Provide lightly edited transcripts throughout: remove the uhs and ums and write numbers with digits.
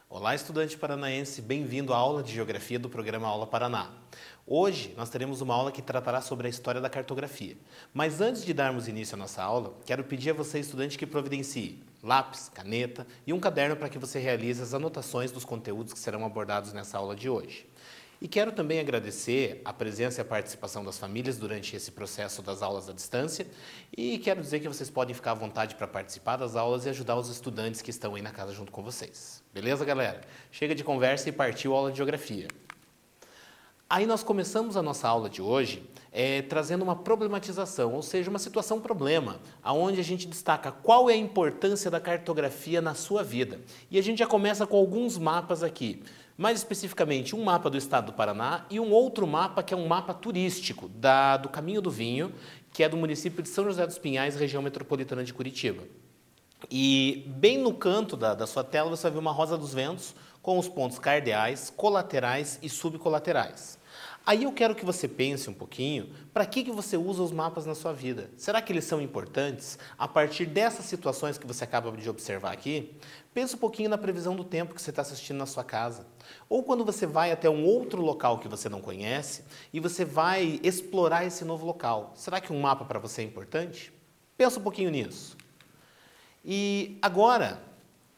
Olá, estudante paranaense, bem-vindo à aula de Geografia do programa Aula Paraná. Hoje nós teremos uma aula que tratará sobre a história da cartografia. Mas antes de darmos início à nossa aula, quero pedir a você, estudante, que providencie lápis, caneta e um caderno para que você realize as anotações dos conteúdos que serão abordados nessa aula de hoje. E quero também agradecer a presença e a participação das famílias durante esse processo das aulas à distância e quero dizer que vocês podem ficar à vontade para participar das aulas e ajudar os estudantes que estão aí na casa junto com vocês. Beleza, galera? Chega de conversa e partiu a aula de Geografia. Aí nós começamos a nossa aula de hoje trazendo uma problematização, ou seja, uma situação-problema, onde a gente destaca qual é a importância da cartografia na sua vida. E a gente já começa com alguns mapas aqui. Mais especificamente, um mapa do estado do Paraná e um outro mapa que é um mapa turístico do Caminho do Vinho, que é do município de São José dos Pinhais, região metropolitana de Curitiba. E bem no canto da sua tela você vai ver uma rosa dos ventos com os pontos cardeais, colaterais e subcolaterais. Aí eu quero que você pense um pouquinho, para que você usa os mapas na sua vida? Será que eles são importantes? A partir dessas situações que você acaba de observar aqui, pensa um pouquinho na previsão do tempo que você está assistindo na sua casa. Ou quando você vai até um outro local que você não conhece e você vai explorar esse novo local. Será que um mapa para você é importante? Pensa um pouquinho nisso. E agora,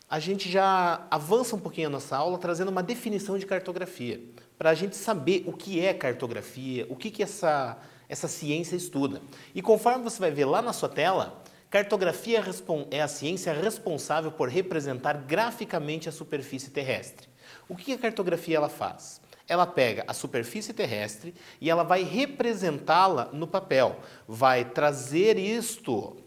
a gente já avança um pouquinho a nossa aula trazendo uma definição de cartografia, para a gente saber o que é cartografia, o que essa ciência estuda. E conforme você vai ver lá na sua tela, cartografia é a ciência responsável por representar graficamente a superfície terrestre. O que a cartografia ela faz? Ela pega a superfície terrestre e ela vai representá-la no papel, vai trazer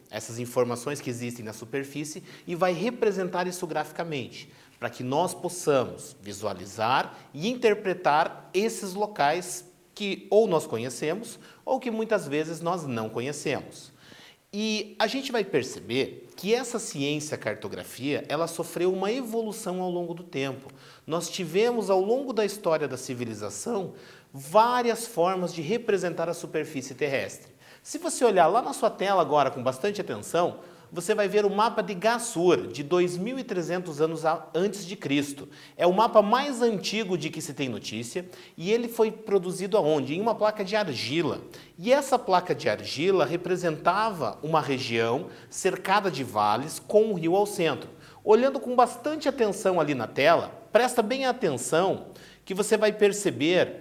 essas informações que existem na superfície e vai representar isso graficamente, para que nós possamos visualizar e interpretar esses locais que ou nós conhecemos ou que muitas vezes nós não conhecemos. E a gente vai perceber que essa ciência cartografia, ela sofreu uma evolução ao longo do tempo. Nós tivemos ao longo da história da civilização várias formas de representar a superfície terrestre. Se você olhar lá na sua tela agora com bastante atenção, você vai ver o mapa de Gassur, de 2.300 anos antes de Cristo. É o mapa mais antigo de que se tem notícia e ele foi produzido aonde? Em uma placa de argila. E essa placa de argila representava uma região cercada de vales com um rio ao centro. Olhando com bastante atenção ali na tela, presta bem atenção que você vai perceber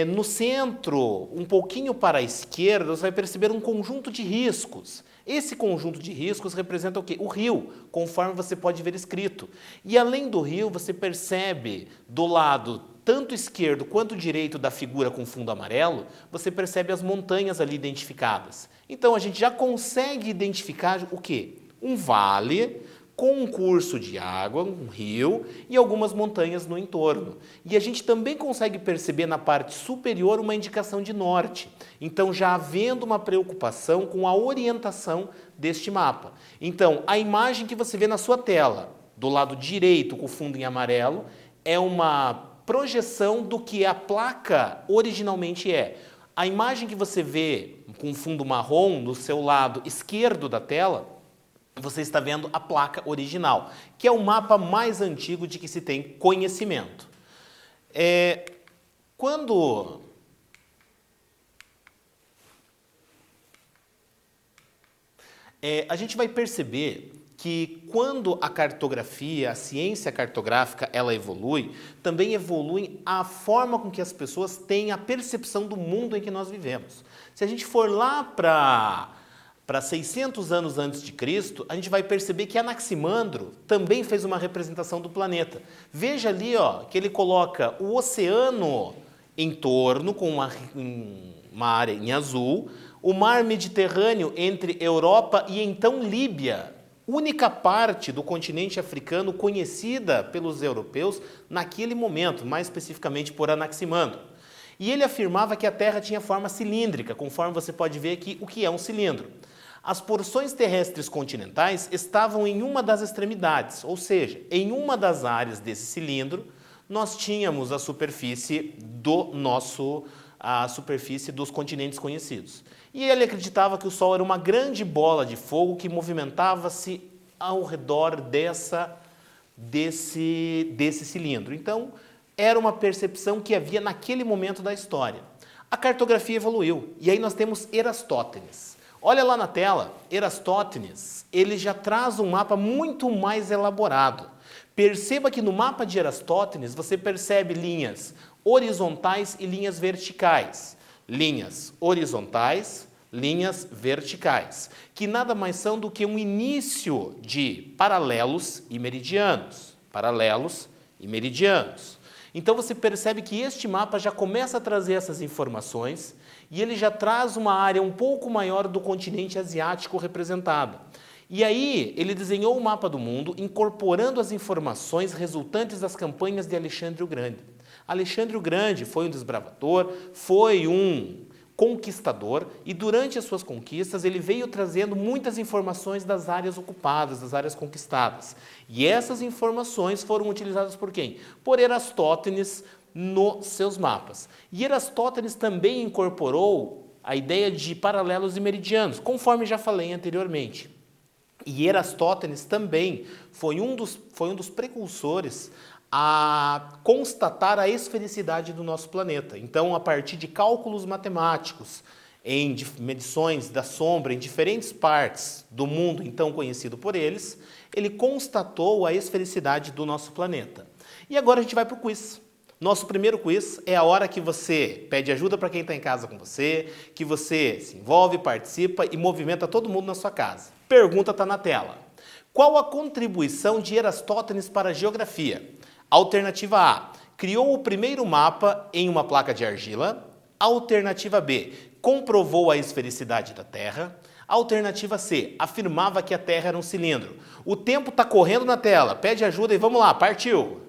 no centro, um pouquinho para a esquerda, você vai perceber um conjunto de riscos. Esse conjunto de riscos representa o quê? O rio, conforme você pode ver escrito. E além do rio, você percebe do lado tanto esquerdo quanto direito da figura com fundo amarelo, você percebe as montanhas ali identificadas. Então a gente já consegue identificar o quê? Um vale com um curso de água, um rio e algumas montanhas no entorno. E a gente também consegue perceber na parte superior uma indicação de norte. Então, já havendo uma preocupação com a orientação deste mapa. Então, a imagem que você vê na sua tela, do lado direito com o fundo em amarelo, é uma projeção do que a placa originalmente é. A imagem que você vê com fundo marrom no seu lado esquerdo da tela, você está vendo a placa original, que é o mapa mais antigo de que se tem conhecimento. A gente vai perceber que quando a cartografia, a ciência cartográfica, ela evolui, também evolui a forma com que as pessoas têm a percepção do mundo em que nós vivemos. Se a gente for lá para 600 anos antes de Cristo, a gente vai perceber que Anaximandro também fez uma representação do planeta. Veja ali que ele coloca o oceano em torno, com uma área em azul, o mar Mediterrâneo entre Europa e então Líbia, única parte do continente africano conhecida pelos europeus naquele momento, mais especificamente por Anaximandro. E ele afirmava que a Terra tinha forma cilíndrica, conforme você pode ver aqui o que é um cilindro. As porções terrestres continentais estavam em uma das extremidades, ou seja, em uma das áreas desse cilindro, nós tínhamos a superfície do nosso a superfície dos continentes conhecidos. E ele acreditava que o Sol era uma grande bola de fogo que movimentava-se ao redor desse cilindro. Então, era uma percepção que havia naquele momento da história. A cartografia evoluiu, e aí nós temos Erastótenes. Olha lá na tela, Erastótenes, ele já traz um mapa muito mais elaborado. Perceba que no mapa de Erastótenes você percebe linhas horizontais e linhas verticais. Linhas horizontais, linhas verticais, que nada mais são do que um início de paralelos e meridianos. Paralelos e meridianos. Então você percebe que este mapa já começa a trazer essas informações e ele já traz uma área um pouco maior do continente asiático representado. E aí ele desenhou o mapa do mundo incorporando as informações resultantes das campanhas de Alexandre o Grande. Alexandre o Grande foi um desbravador, foi um conquistador e durante as suas conquistas ele veio trazendo muitas informações das áreas ocupadas, das áreas conquistadas. E essas informações foram utilizadas por quem? Por Erastótenes nos seus mapas. E Erastótenes também incorporou a ideia de paralelos e meridianos, conforme já falei anteriormente. E Erastótenes também foi um dos precursores a constatar a esfericidade do nosso planeta. Então, a partir de cálculos matemáticos, em medições da sombra em diferentes partes do mundo, então conhecido por eles, ele constatou a esfericidade do nosso planeta. E agora a gente vai para o quiz. Nosso primeiro quiz é a hora que você pede ajuda para quem está em casa com você, que você se envolve, participa e movimenta todo mundo na sua casa. Pergunta está na tela. Qual a contribuição de Erastótenes para a geografia? Alternativa A, criou o primeiro mapa em uma placa de argila. Alternativa B, comprovou a esfericidade da Terra. Alternativa C, afirmava que a Terra era um cilindro. O tempo está correndo na tela, pede ajuda e vamos lá, partiu!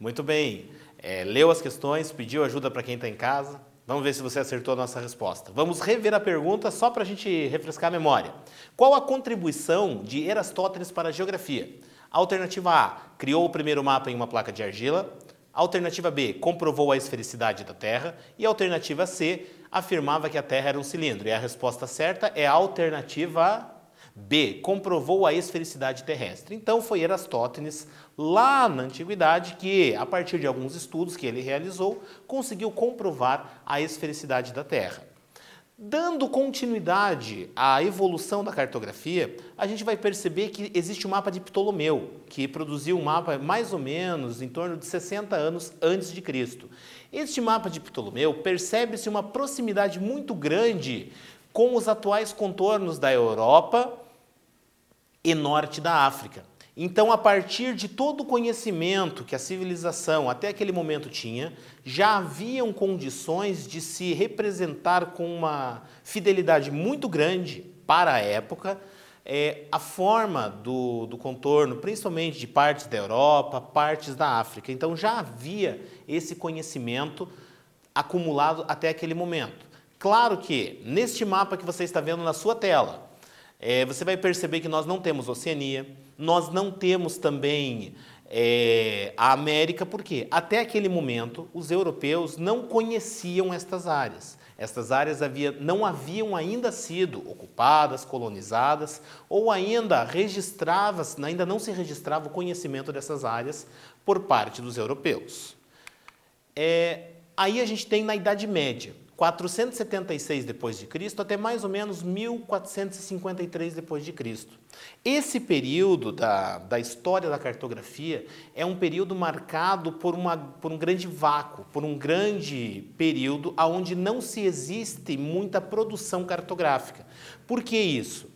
Muito bem. Leu as questões, pediu ajuda para quem está em casa. Vamos ver se você acertou a nossa resposta. Vamos rever a pergunta só para a gente refrescar a memória. Qual a contribuição de Erastótenes para a geografia? Alternativa A, criou o primeiro mapa em uma placa de argila. Alternativa B, comprovou a esfericidade da Terra. E a alternativa C, afirmava que a Terra era um cilindro. E a resposta certa é a alternativa B, comprovou a esfericidade terrestre. Então foi Erastótenes, lá na antiguidade, que a partir de alguns estudos que ele realizou, conseguiu comprovar a esfericidade da Terra. Dando continuidade à evolução da cartografia, a gente vai perceber que existe o mapa de Ptolomeu, que produziu um mapa mais ou menos em torno de 60 anos antes de Cristo. Este mapa de Ptolomeu percebe-se uma proximidade muito grande com os atuais contornos da Europa e norte da África. Então, a partir de todo o conhecimento que a civilização até aquele momento tinha, já haviam condições de se representar com uma fidelidade muito grande para a época a forma do contorno, principalmente de partes da Europa, partes da África. Então, já havia esse conhecimento acumulado até aquele momento. Claro que, neste mapa que você está vendo na sua tela, você vai perceber que nós não temos Oceania, nós não temos também a América, porque até aquele momento os europeus não conheciam estas áreas. Estas áreas não haviam ainda sido ocupadas, colonizadas, ou ainda não se registrava o conhecimento dessas áreas por parte dos europeus. Aí a gente tem na Idade Média, 476 d.C. até mais ou menos 1453 d.C. Esse período da história da cartografia é um período marcado por um grande vácuo, por um grande período onde não se existe muita produção cartográfica. Por que isso?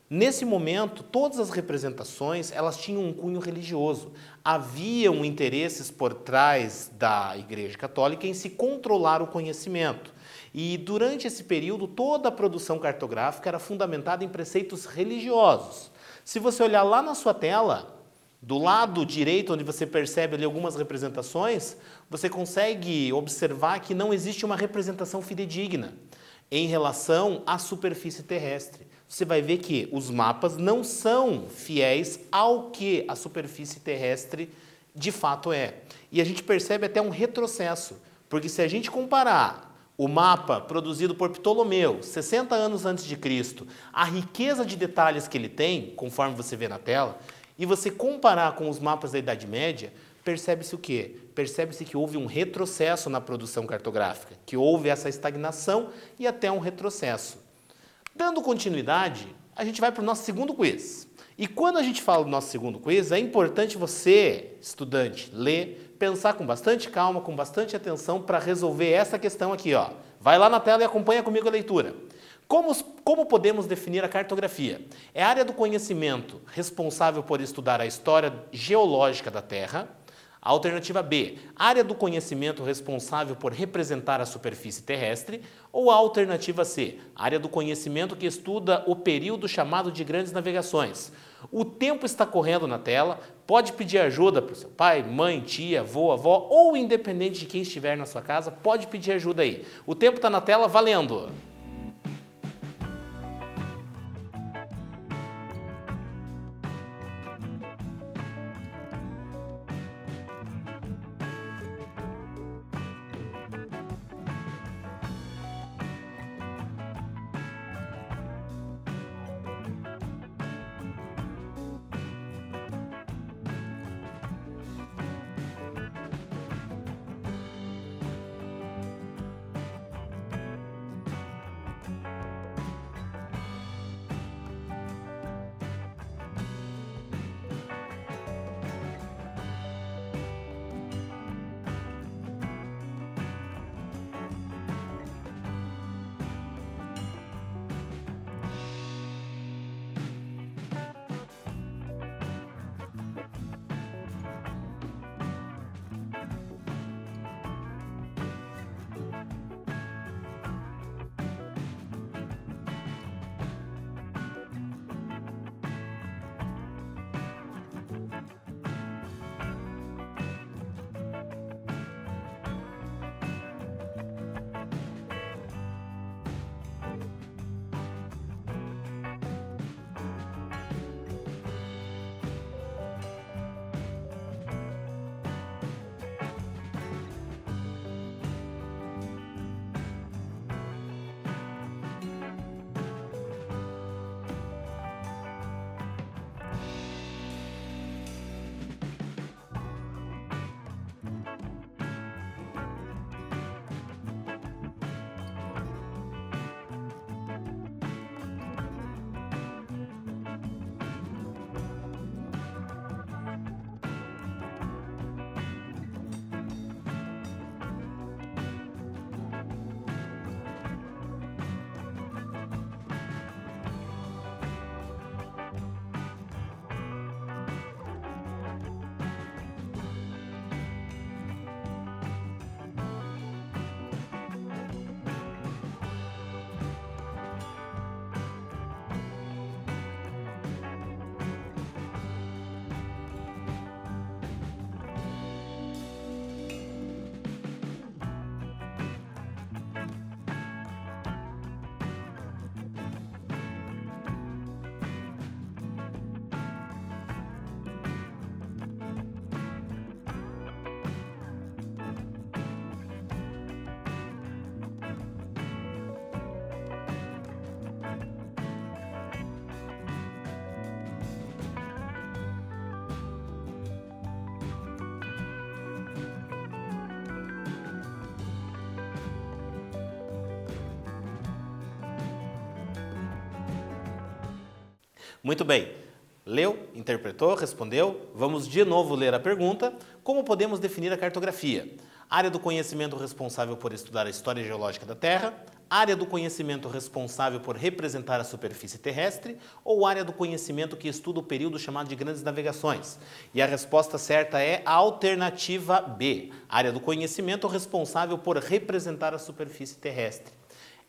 Nesse momento, todas as representações elas tinham um cunho religioso. Haviam interesses por trás da Igreja Católica em se controlar o conhecimento. E durante esse período, toda a produção cartográfica era fundamentada em preceitos religiosos. Se você olhar lá na sua tela, do lado direito, onde você percebe ali algumas representações, você consegue observar que não existe uma representação fidedigna em relação à superfície terrestre. Você vai ver que os mapas não são fiéis ao que a superfície terrestre de fato é. E a gente percebe até um retrocesso, porque se a gente comparar o mapa produzido por Ptolomeu, 60 anos antes de Cristo, a riqueza de detalhes que ele tem, conforme você vê na tela, e você comparar com os mapas da Idade Média, percebe-se o quê? Percebe-se que houve um retrocesso na produção cartográfica, que houve essa estagnação e até um retrocesso. Dando continuidade, a gente vai para o nosso segundo quiz. E quando a gente fala do nosso segundo quiz, é importante você, estudante, ler, pensar com bastante calma, com bastante atenção para resolver essa questão aqui. Vai lá na tela e acompanha comigo a leitura. Como podemos definir a cartografia? É a área do conhecimento responsável por estudar a história geológica da Terra. A alternativa B, área do conhecimento responsável por representar a superfície terrestre. Ou a alternativa C, área do conhecimento que estuda o período chamado de grandes navegações. O tempo está correndo na tela, pode pedir ajuda para o seu pai, mãe, tia, avô, avó, ou independente de quem estiver na sua casa, pode pedir ajuda aí. O tempo está na tela, valendo! Muito bem. Leu, interpretou, respondeu? Vamos de novo ler a pergunta. Como podemos definir a cartografia? Área do conhecimento responsável por estudar a história geológica da Terra, área do conhecimento responsável por representar a superfície terrestre ou área do conhecimento que estuda o período chamado de grandes navegações? E a resposta certa é a alternativa B, área do conhecimento responsável por representar a superfície terrestre.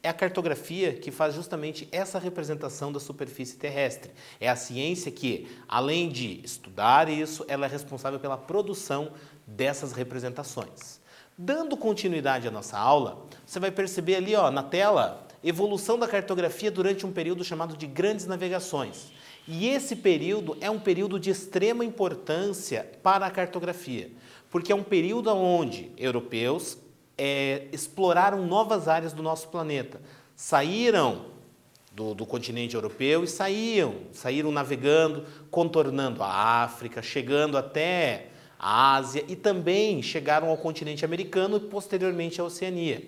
É a cartografia que faz justamente essa representação da superfície terrestre. É a ciência que, além de estudar isso, ela é responsável pela produção dessas representações. Dando continuidade à nossa aula, você vai perceber ali na tela, evolução da cartografia durante um período chamado de grandes navegações. E esse período é um período de extrema importância para a cartografia, porque é um período onde europeus exploraram novas áreas do nosso planeta. Saíram do continente europeu e saíram navegando, contornando a África, chegando até a Ásia e também chegaram ao continente americano e posteriormente à Oceania.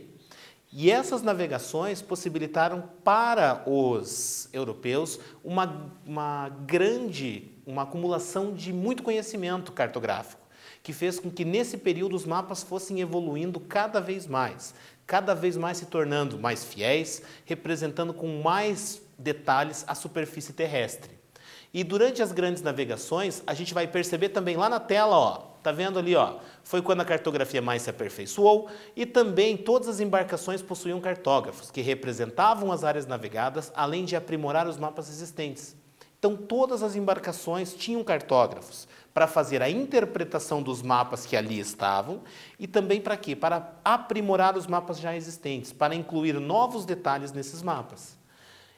E essas navegações possibilitaram para os europeus uma acumulação de muito conhecimento cartográfico, que fez com que nesse período os mapas fossem evoluindo cada vez mais se tornando mais fiéis, representando com mais detalhes a superfície terrestre. E durante as grandes navegações, a gente vai perceber também lá na tela, tá vendo ali, foi quando a cartografia mais se aperfeiçoou e também todas as embarcações possuíam cartógrafos, que representavam as áreas navegadas, além de aprimorar os mapas existentes. Então, todas as embarcações tinham cartógrafos para fazer a interpretação dos mapas que ali estavam e também para quê? Para aprimorar os mapas já existentes, para incluir novos detalhes nesses mapas.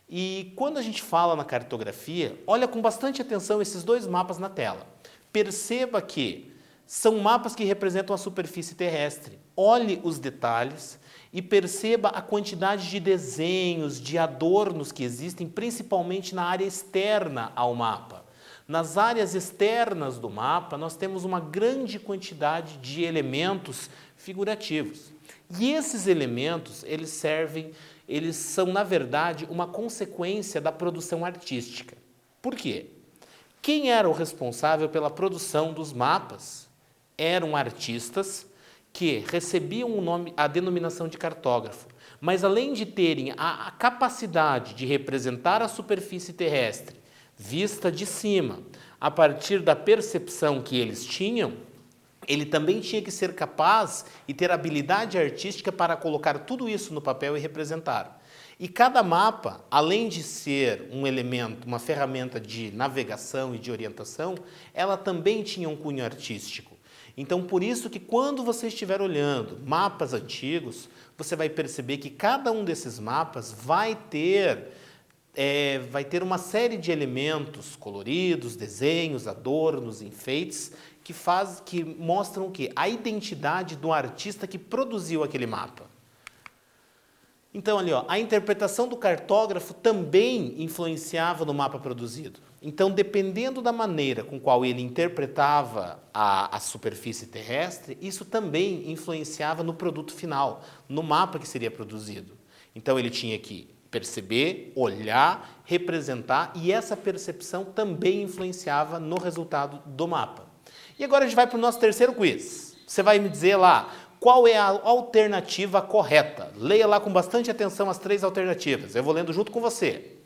E quando a gente fala na cartografia, olha com bastante atenção esses dois mapas na tela. Perceba que são mapas que representam a superfície terrestre. Olhe os detalhes e perceba a quantidade de desenhos, de adornos que existem, principalmente na área externa ao mapa. Nas áreas externas do mapa, nós temos uma grande quantidade de elementos figurativos. E esses elementos, eles são, na verdade, uma consequência da produção artística. Por quê? Quem era o responsável pela produção dos mapas? Eram artistas que recebiam a denominação de cartógrafo, mas além de terem a capacidade de representar a superfície terrestre vista de cima, a partir da percepção que eles tinham, ele também tinha que ser capaz e ter habilidade artística para colocar tudo isso no papel e representar. E cada mapa, além de ser um elemento, uma ferramenta de navegação e de orientação, ela também tinha um cunho artístico. Então, por isso que quando você estiver olhando mapas antigos, você vai perceber que cada um desses mapas vai ter uma série de elementos coloridos, desenhos, adornos, enfeites, que mostram o quê? A identidade do artista que produziu aquele mapa. Então, ali, a interpretação do cartógrafo também influenciava no mapa produzido. Então, dependendo da maneira com qual ele interpretava a superfície terrestre, isso também influenciava no produto final, no mapa que seria produzido. Então, ele tinha que perceber, olhar, representar, e essa percepção também influenciava no resultado do mapa. E agora a gente vai para o nosso terceiro quiz. Você vai me dizer lá qual é a alternativa correta. Leia lá com bastante atenção as 3 alternativas. Eu vou lendo junto com você.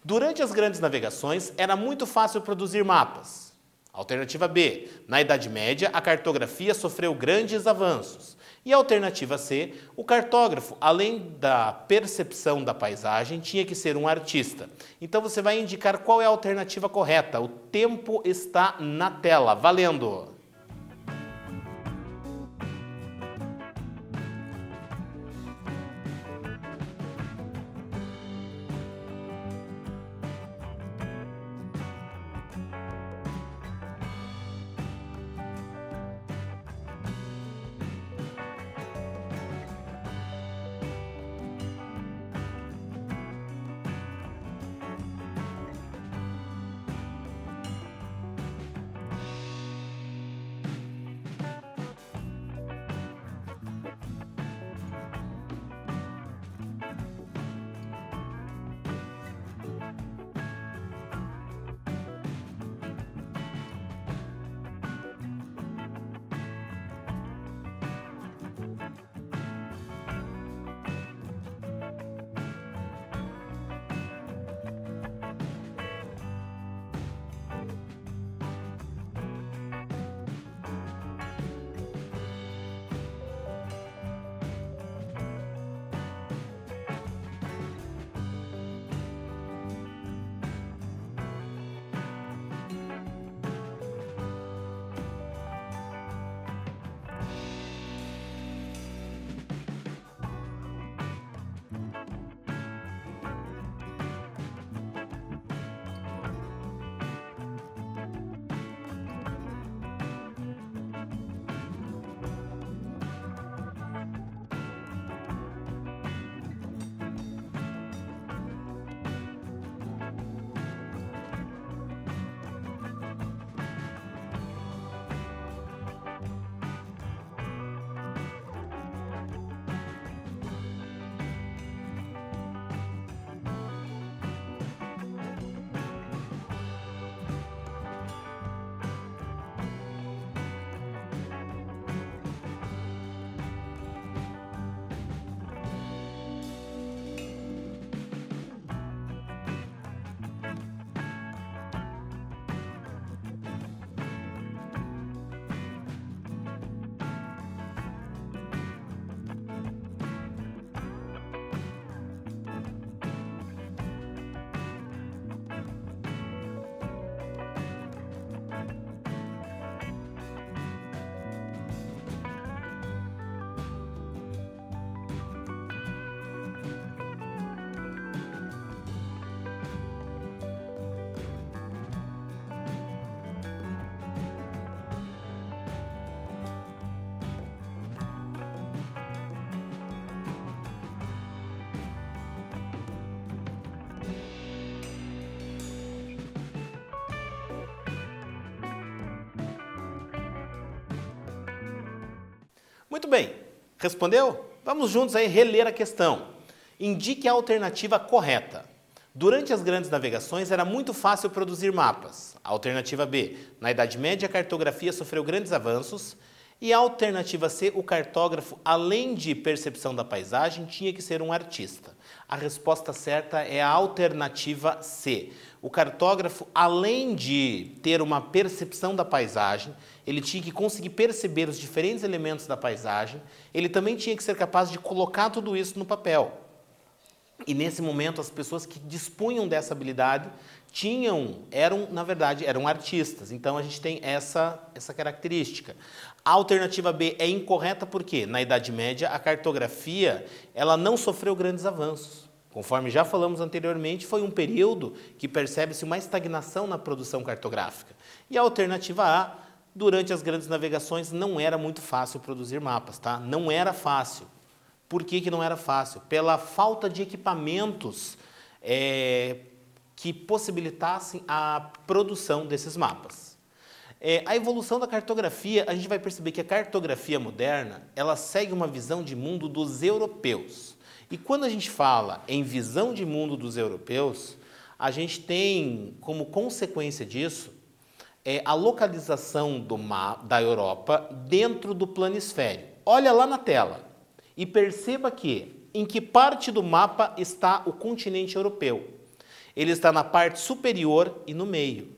Durante as grandes navegações, era muito fácil produzir mapas. Alternativa B. Na Idade Média, a cartografia sofreu grandes avanços. E a alternativa C. O cartógrafo, além da percepção da paisagem, tinha que ser um artista. Então você vai indicar qual é a alternativa correta. O tempo está na tela. Valendo! Muito bem, respondeu? Vamos juntos aí reler a questão. Indique a alternativa correta. Durante as grandes navegações era muito fácil produzir mapas. Alternativa B, na Idade Média a cartografia sofreu grandes avanços. E a alternativa C, o cartógrafo, além de percepção da paisagem, tinha que ser um artista. A resposta certa é a alternativa C. O cartógrafo, além de ter uma percepção da paisagem, ele tinha que conseguir perceber os diferentes elementos da paisagem, ele também tinha que ser capaz de colocar tudo isso no papel. E nesse momento as pessoas que dispunham dessa habilidade eram artistas. Então a gente tem essa característica. A alternativa B é incorreta porque na Idade Média a cartografia ela não sofreu grandes avanços. Conforme já falamos anteriormente, foi um período que percebe-se uma estagnação na produção cartográfica. E a alternativa A, durante as grandes navegações não era muito fácil produzir mapas, tá? Não era fácil. Por que não era fácil? Pela falta de equipamentos que possibilitassem a produção desses mapas. A evolução da cartografia, a gente vai perceber que a cartografia moderna, ela segue uma visão de mundo dos europeus. E quando a gente fala em visão de mundo dos europeus, a gente tem como consequência disso a localização da Europa dentro do planisfério. Olha lá na tela. E perceba em que parte do mapa está o continente europeu. Ele está na parte superior e no meio.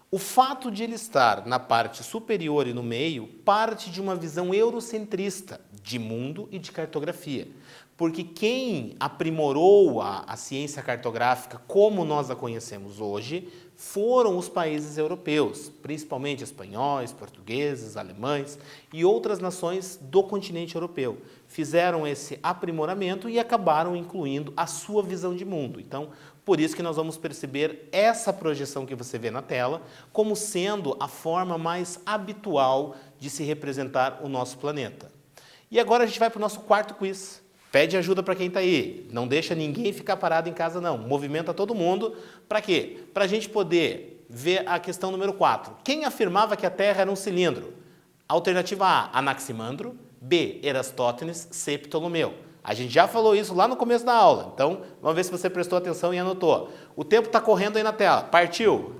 O fato de ele estar na parte superior e no meio parte de uma visão eurocentrista de mundo e de cartografia. Porque quem aprimorou a ciência cartográfica como nós a conhecemos hoje foram os países europeus, principalmente espanhóis, portugueses, alemães e outras nações do continente europeu. Fizeram esse aprimoramento e acabaram incluindo a sua visão de mundo. Então, por isso que nós vamos perceber essa projeção que você vê na tela como sendo a forma mais habitual de se representar o nosso planeta. E agora a gente vai para o nosso quarto quiz. Pede ajuda para quem está aí. Não deixa ninguém ficar parado em casa, não. Movimenta todo mundo. Para quê? Para a gente poder ver a questão número 4. Quem afirmava que a Terra era um cilindro? Alternativa A, Anaximandro. B, Erastótenes. C, Ptolomeu. A gente já falou isso lá no começo da aula. Então, vamos ver se você prestou atenção e anotou. O tempo está correndo aí na tela. Partiu!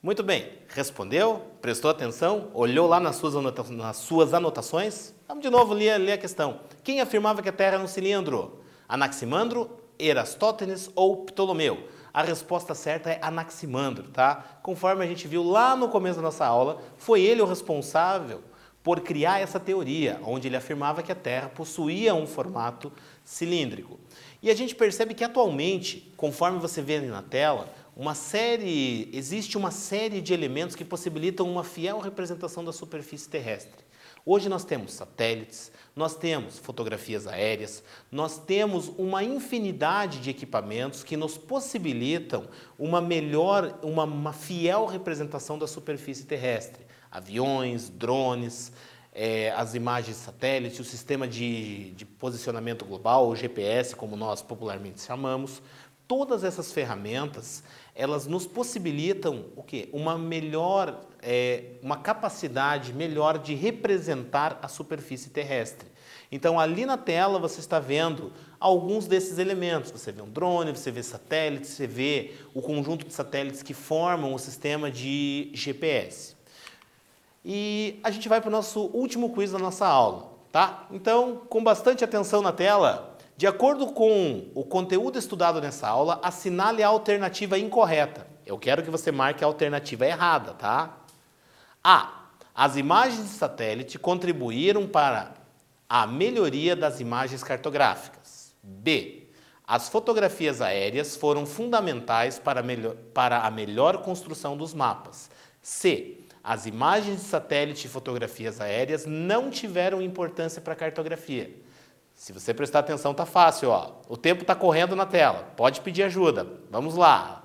Muito bem, respondeu? Prestou atenção? Olhou lá nas suas anotações? Vamos de novo ler a questão. Quem afirmava que a Terra era um cilindro? Anaximandro, Erastótenes ou Ptolomeu? A resposta certa é Anaximandro, tá? Conforme a gente viu lá no começo da nossa aula, foi ele o responsável por criar essa teoria, onde ele afirmava que a Terra possuía um formato cilíndrico. E a gente percebe que atualmente, conforme você vê ali na tela, existe uma série de elementos que possibilitam uma fiel representação da superfície terrestre. Hoje nós temos satélites, nós temos fotografias aéreas, nós temos uma infinidade de equipamentos que nos possibilitam uma fiel representação da superfície terrestre. Aviões, drones, as imagens de satélite, o sistema de posicionamento global, o GPS, como nós popularmente chamamos. Todas essas ferramentas, elas nos possibilitam o quê? Uma capacidade melhor de representar a superfície terrestre. Então, ali na tela você está vendo alguns desses elementos. Você vê um drone, você vê satélites, você vê o conjunto de satélites que formam o sistema de GPS. E a gente vai para o nosso último quiz da nossa aula, tá? Então, com bastante atenção na tela, de acordo com o conteúdo estudado nessa aula, assinale a alternativa incorreta. Eu quero que você marque a alternativa errada, tá? A. As imagens de satélite contribuíram para a melhoria das imagens cartográficas. B. As fotografias aéreas foram fundamentais para a melhor construção dos mapas. C. As imagens de satélite e fotografias aéreas não tiveram importância para a cartografia. Se você prestar atenção, tá fácil, ó. O tempo está correndo na tela. Pode pedir ajuda. Vamos lá.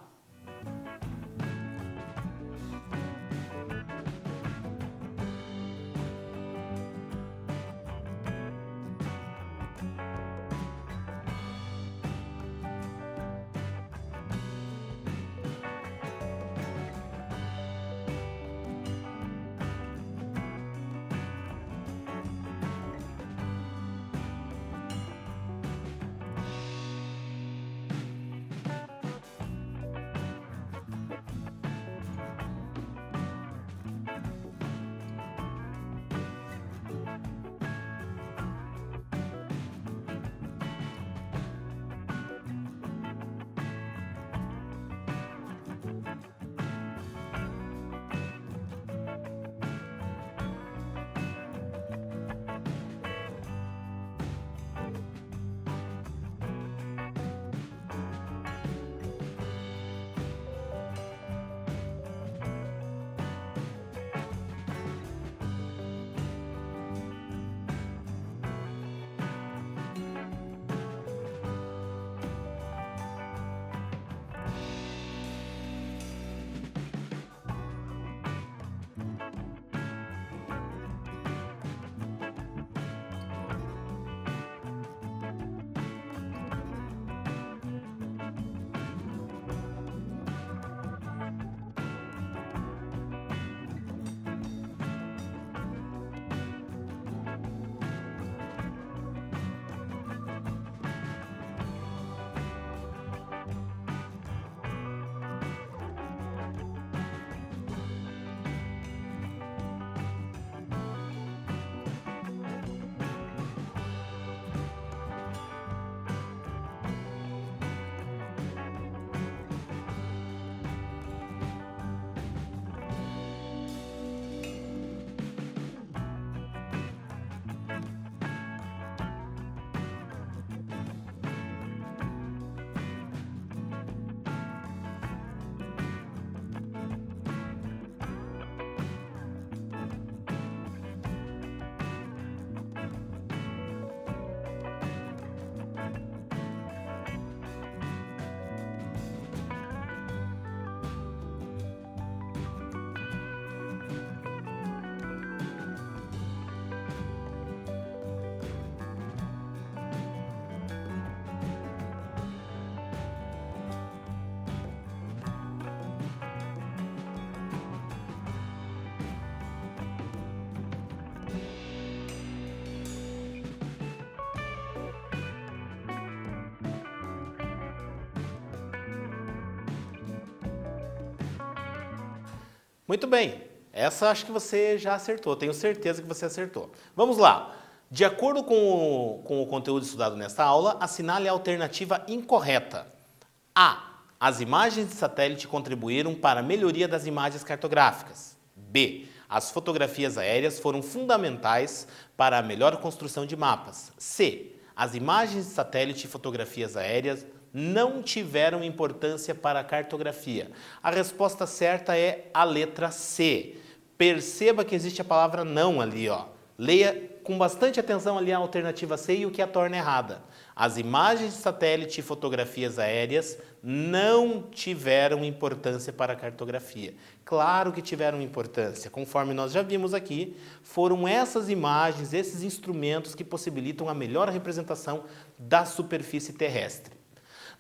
Muito bem, essa acho que você já acertou, tenho certeza que você acertou. Vamos lá. De acordo com o conteúdo estudado nesta aula, assinale a alternativa incorreta. A. As imagens de satélite contribuíram para a melhoria das imagens cartográficas. B. As fotografias aéreas foram fundamentais para a melhor construção de mapas. C. As imagens de satélite e fotografias aéreas não tiveram importância para a cartografia. A resposta certa é a letra C. Perceba que existe a palavra não ali, ó. Leia com bastante atenção ali a alternativa C e o que a torna errada. As imagens de satélite e fotografias aéreas não tiveram importância para a cartografia. Claro que tiveram importância. Conforme nós já vimos aqui, foram essas imagens, esses instrumentos que possibilitam a melhor representação da superfície terrestre.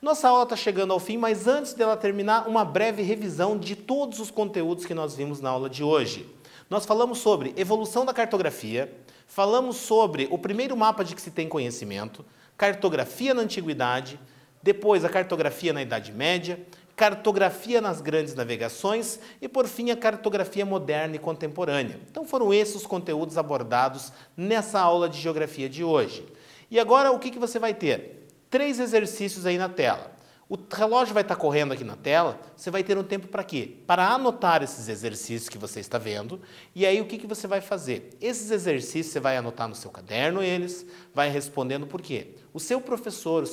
Nossa aula está chegando ao fim, mas antes dela terminar, uma breve revisão de todos os conteúdos que nós vimos na aula de hoje. Nós falamos sobre evolução da cartografia, falamos sobre o primeiro mapa de que se tem conhecimento, cartografia na antiguidade, depois a cartografia na Idade Média, cartografia nas grandes navegações e, por fim, a cartografia moderna e contemporânea. Então foram esses os conteúdos abordados nessa aula de geografia de hoje. E agora o que você vai ter? 3 exercícios aí na tela. O relógio vai estar correndo aqui na tela, você vai ter um tempo para quê? Para anotar esses exercícios que você está vendo, e aí o que você vai fazer? Esses exercícios você vai anotar no seu caderno eles, vai respondendo por quê? O seu professor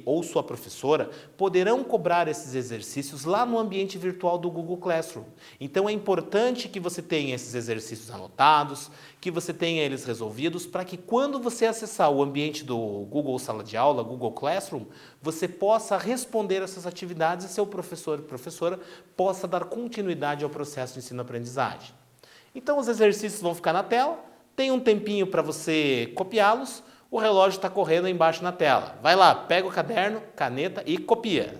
ou sua professora poderão cobrar esses exercícios lá no ambiente virtual do Google Classroom. Então é importante que você tenha esses exercícios anotados, que você tenha eles resolvidos, para que quando você acessar o ambiente do Google Sala de Aula, Google Classroom, você possa responder essas atividades e seu professor e professora possa dar continuidade ao processo de ensino-aprendizagem. Então os exercícios vão ficar na tela, tem um tempinho para você copiá-los, o relógio está correndo aí embaixo na tela. Vai lá, pega o caderno, caneta e copia.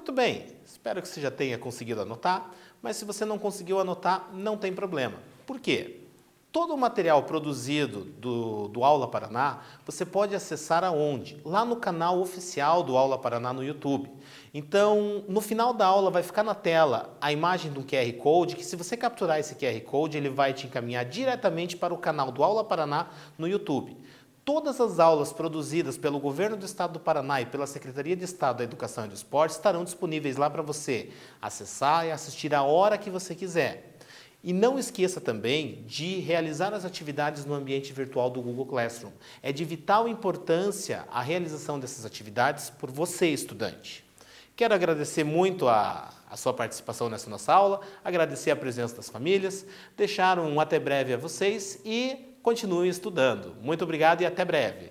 Muito bem, espero que você já tenha conseguido anotar, mas se você não conseguiu anotar, não tem problema. Por quê? Todo o material produzido do Aula Paraná, você pode acessar aonde? Lá no canal oficial do Aula Paraná no YouTube. Então, no final da aula vai ficar na tela a imagem de um QR Code, que se você capturar esse QR Code, ele vai te encaminhar diretamente para o canal do Aula Paraná no YouTube. Todas as aulas produzidas pelo Governo do Estado do Paraná e pela Secretaria de Estado da Educação e do Esporte estarão disponíveis lá para você acessar e assistir a hora que você quiser. E não esqueça também de realizar as atividades no ambiente virtual do Google Classroom. É de vital importância a realização dessas atividades por você, estudante. Quero agradecer muito a sua participação nessa nossa aula, agradecer a presença das famílias, deixar um até breve a vocês e continuem estudando. Muito obrigado e até breve.